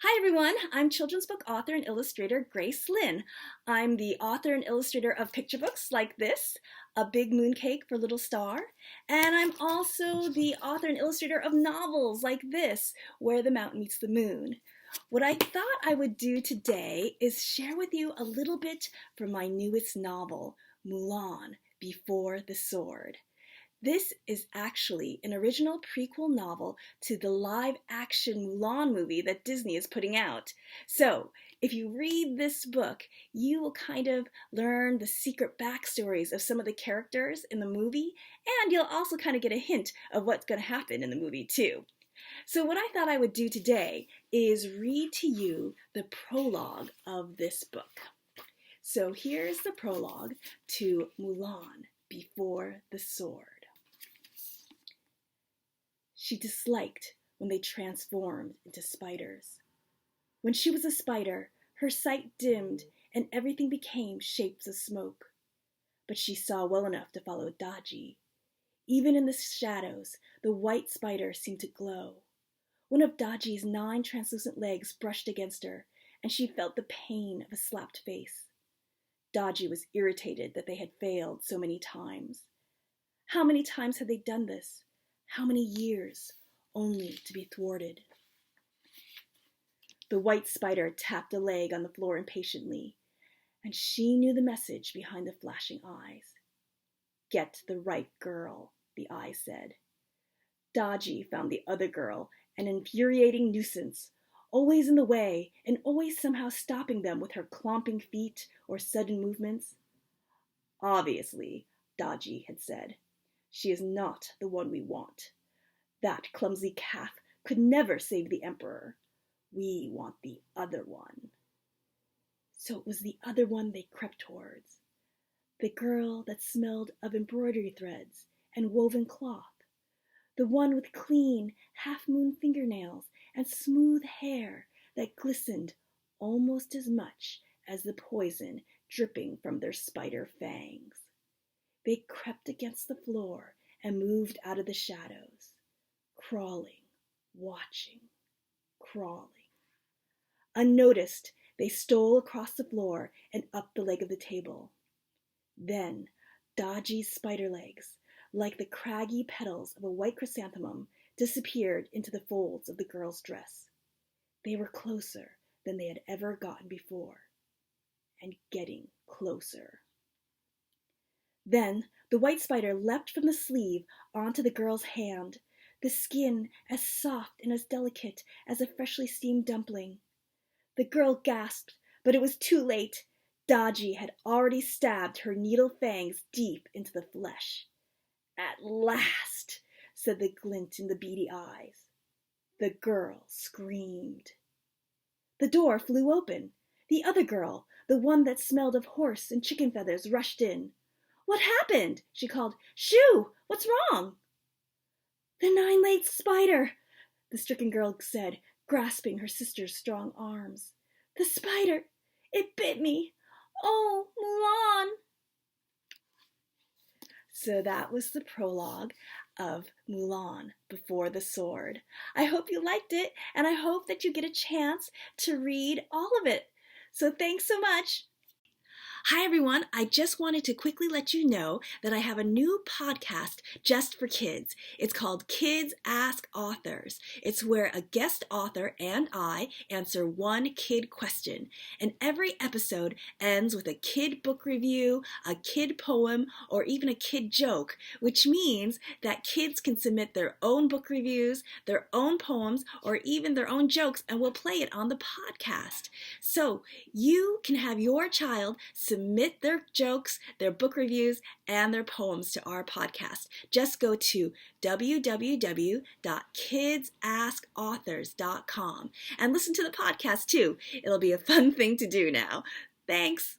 Hi everyone, I'm children's book author and illustrator Grace Lynn. I'm the author and illustrator of picture books like this, A Big Mooncake for Little Star, and I'm also the author and illustrator of novels like this, Where the Mountain Meets the Moon. What I thought I would do today is share with you a little bit from my newest novel, Mulan, Before the Sword. This is actually an original prequel novel to the live-action Mulan movie that Disney is putting out. So, if you read this book, you will kind of learn the secret backstories of some of the characters in the movie, and you'll also kind of get a hint of what's going to happen in the movie too. So what I thought I would do today is read to you the prologue of this book. So here's the prologue to Mulan, Before the Sword. She disliked when they transformed into spiders. When she was a spider, her sight dimmed and everything became shapes of smoke. But she saw well enough to follow Daji. Even in the shadows, the white spider seemed to glow. One of Daji's 9 translucent legs brushed against her, and she felt the pain of a slapped face. Daji was irritated that they had failed so many times. How many times had they done this? How many years, only to be thwarted? The white spider tapped a leg on the floor impatiently, and she knew the message behind the flashing eyes. Get the right girl, the eye said. Daji found the other girl an infuriating nuisance, always in the way and always somehow stopping them with her clomping feet or sudden movements. Obviously, Daji had said. She is not the one we want. That clumsy calf could never save the emperor. We want the other one. So it was the other one they crept towards. The girl that smelled of embroidery threads and woven cloth. The one with clean, half-moon fingernails and smooth hair that glistened almost as much as the poison dripping from their spider fangs. They crept against the floor and moved out of the shadows, crawling, watching, crawling. Unnoticed, they stole across the floor and up the leg of the table. Then, Daji's spider legs, like the craggy petals of a white chrysanthemum, disappeared into the folds of the girl's dress. They were closer than they had ever gotten before, and getting closer. Then the white spider leapt from the sleeve onto the girl's hand, the skin as soft and as delicate as a freshly steamed dumpling. The girl gasped, but it was too late. Daji had already stabbed her needle fangs deep into the flesh. At last, said the glint in the beady eyes. The girl screamed. The door flew open. The other girl, the one that smelled of horse and chicken feathers, rushed in. What happened? She called. Shoo! What's wrong? The 9-legged spider, the stricken girl said, grasping her sister's strong arms. The spider! It bit me! Oh, Mulan! So that was the prologue of Mulan, Before the Sword. I hope you liked it, and I hope that you get a chance to read all of it. So thanks so much. Hi everyone, I just wanted to quickly let you know that I have a new podcast just for kids. It's called Kids Ask Authors. It's where a guest author and I answer one kid question. And every episode ends with a kid book review, a kid poem, or even a kid joke, which means that kids can submit their own book reviews, their own poems, or even their own jokes, and we'll play it on the podcast. So you can have your child submit their jokes, their book reviews, and their poems to our podcast. Just go to www.kidsaskauthors.com and listen to the podcast too. It'll be a fun thing to do now. Thanks.